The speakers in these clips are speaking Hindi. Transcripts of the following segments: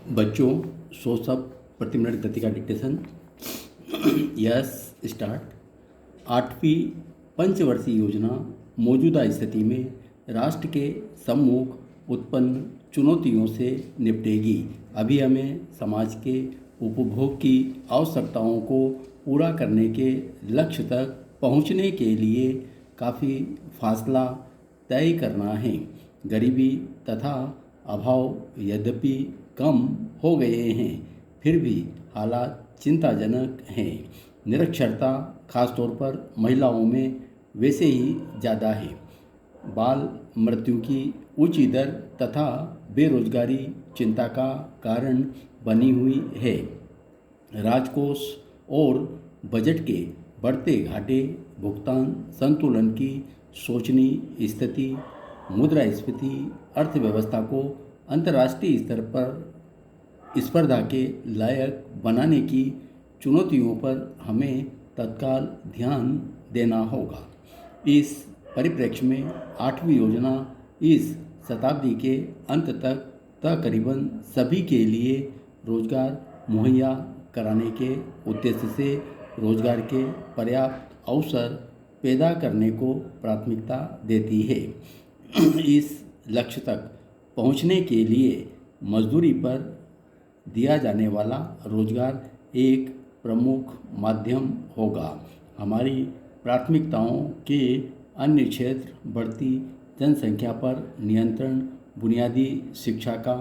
बच्चों, 100 शब्द प्रति मिनट गति का डिक्टेशन। Yes, start. 8वीं पंचवर्षीय योजना मौजूदा स्थिति में राष्ट्र के सम्मुख उत्पन्न चुनौतियों से निपटेगी। अभी हमें समाज के उपभोग की आवश्यकताओं को पूरा करने के लक्ष्य तक पहुंचने के लिए काफ़ी फासला तय करना है। गरीबी तथा अभाव यद्यपि कम हो गए हैं, फिर भी हालात चिंताजनक हैं। निरक्षरता खासतौर पर महिलाओं में वैसे ही ज़्यादा है। बाल मृत्यु की ऊंची दर तथा बेरोजगारी चिंता का कारण बनी हुई है। राजकोष और बजट के बढ़ते घाटे, भुगतान संतुलन की शोचनीय स्थिति, मुद्रास्फीति अर्थव्यवस्था को अंतर्राष्ट्रीय स्तर पर स्पर्धा के लायक बनाने की चुनौतियों पर हमें तत्काल ध्यान देना होगा। इस परिप्रेक्ष्य में 8वीं योजना इस शताब्दी के अंत तक तकरीबन सभी के लिए रोजगार मुहैया कराने के उद्देश्य से रोजगार के पर्याप्त अवसर पैदा करने को प्राथमिकता देती है। इस लक्ष्य तक पहुंचने के लिए मजदूरी पर दिया जाने वाला रोजगार एक प्रमुख माध्यम होगा। हमारी प्राथमिकताओं के अन्य क्षेत्र बढ़ती जनसंख्या पर नियंत्रण, बुनियादी शिक्षा का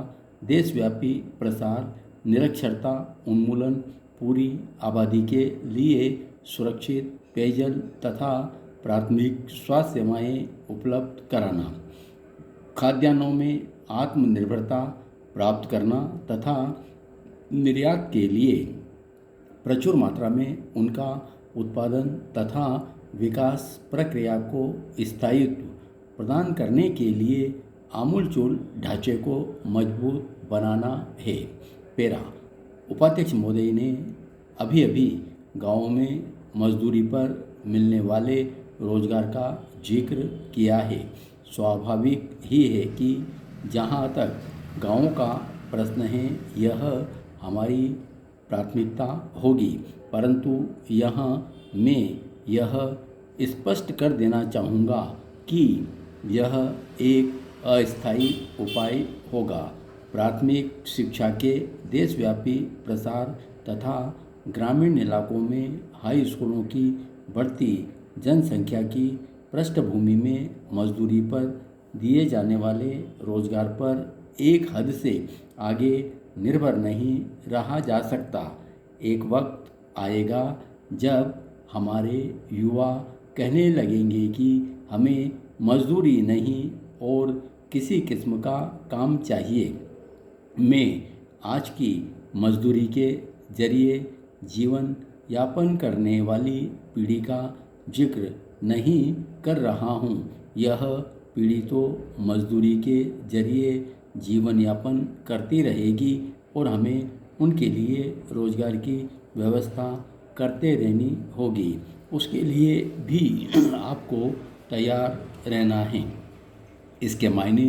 देशव्यापी प्रसार, निरक्षरता उन्मूलन, पूरी आबादी के लिए सुरक्षित पेयजल तथा प्राथमिक स्वास्थ्य सेवाएं उपलब्ध कराना, खाद्यान्नों में आत्मनिर्भरता प्राप्त करना तथा निर्यात के लिए प्रचुर मात्रा में उनका उत्पादन तथा विकास प्रक्रिया को स्थायित्व प्रदान करने के लिए आमूलचूल ढांचे को मजबूत बनाना है। पेरा उपाध्यक्ष महोदय ने अभी गांवों में मजदूरी पर मिलने वाले रोजगार का जिक्र किया है। स्वाभाविक ही है कि जहां तक गांवों का प्रश्न है, यह हमारी प्राथमिकता होगी, परंतु यहाँ मैं यह स्पष्ट कर देना चाहूँगा कि यह एक अस्थायी उपाय होगा। प्राथमिक शिक्षा के देशव्यापी प्रसार तथा ग्रामीण इलाकों में हाई स्कूलों की बढ़ती जनसंख्या की पृष्ठभूमि में मजदूरी पर दिए जाने वाले रोजगार पर एक हद से आगे निर्भर नहीं रहा जा सकता। एक वक्त आएगा जब हमारे युवा कहने लगेंगे कि हमें मजदूरी नहीं और किसी किस्म का काम चाहिए। मैं आज की मजदूरी के जरिए जीवन यापन करने वाली पीढ़ी का जिक्र नहीं कर रहा हूँ। यह पीढ़ी तो मजदूरी के जरिए जीवन यापन करती रहेगी और हमें उनके लिए रोजगार की व्यवस्था करते रहनी होगी। उसके लिए भी आपको तैयार रहना है। इसके मायने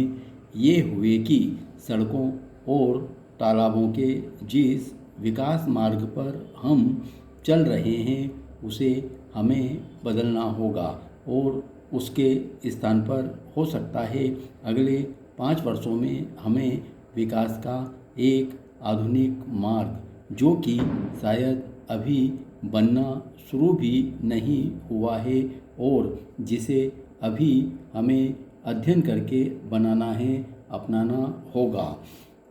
ये हुए कि सड़कों और तालाबों के जिस विकास मार्ग पर हम चल रहे हैं उसे हमें बदलना होगा और उसके स्थान पर हो सकता है अगले 5 वर्षों में हमें विकास का एक आधुनिक मार्ग, जो कि शायद अभी बनना शुरू भी नहीं हुआ है और जिसे अभी हमें अध्ययन करके बनाना है, अपनाना होगा।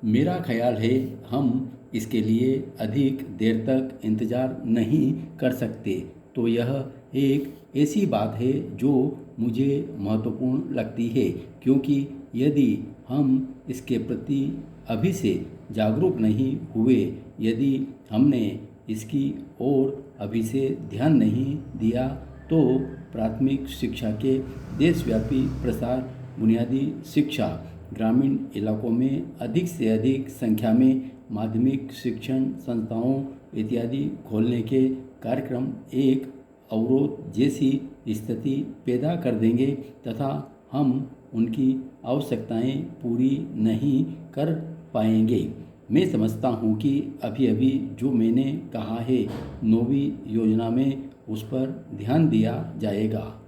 मेरा ख्याल है हम इसके लिए अधिक देर तक इंतज़ार नहीं कर सकते। तो यह एक ऐसी बात है जो मुझे महत्वपूर्ण लगती है, क्योंकि यदि हम इसके प्रति अभी से जागरूक नहीं हुए, यदि हमने इसकी ओर अभी से ध्यान नहीं दिया, तो प्राथमिक शिक्षा के देशव्यापी प्रसार, बुनियादी शिक्षा, ग्रामीण इलाकों में अधिक से अधिक संख्या में माध्यमिक शिक्षण संस्थाओं इत्यादि खोलने के कार्यक्रम एक अवरोध जैसी स्थिति पैदा कर देंगे तथा हम उनकी आवश्यकताएं पूरी नहीं कर पाएंगे। मैं समझता हूं कि अभी अभी जो मैंने कहा है नौवीं योजना में उस पर ध्यान दिया जाएगा।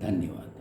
धन्यवाद।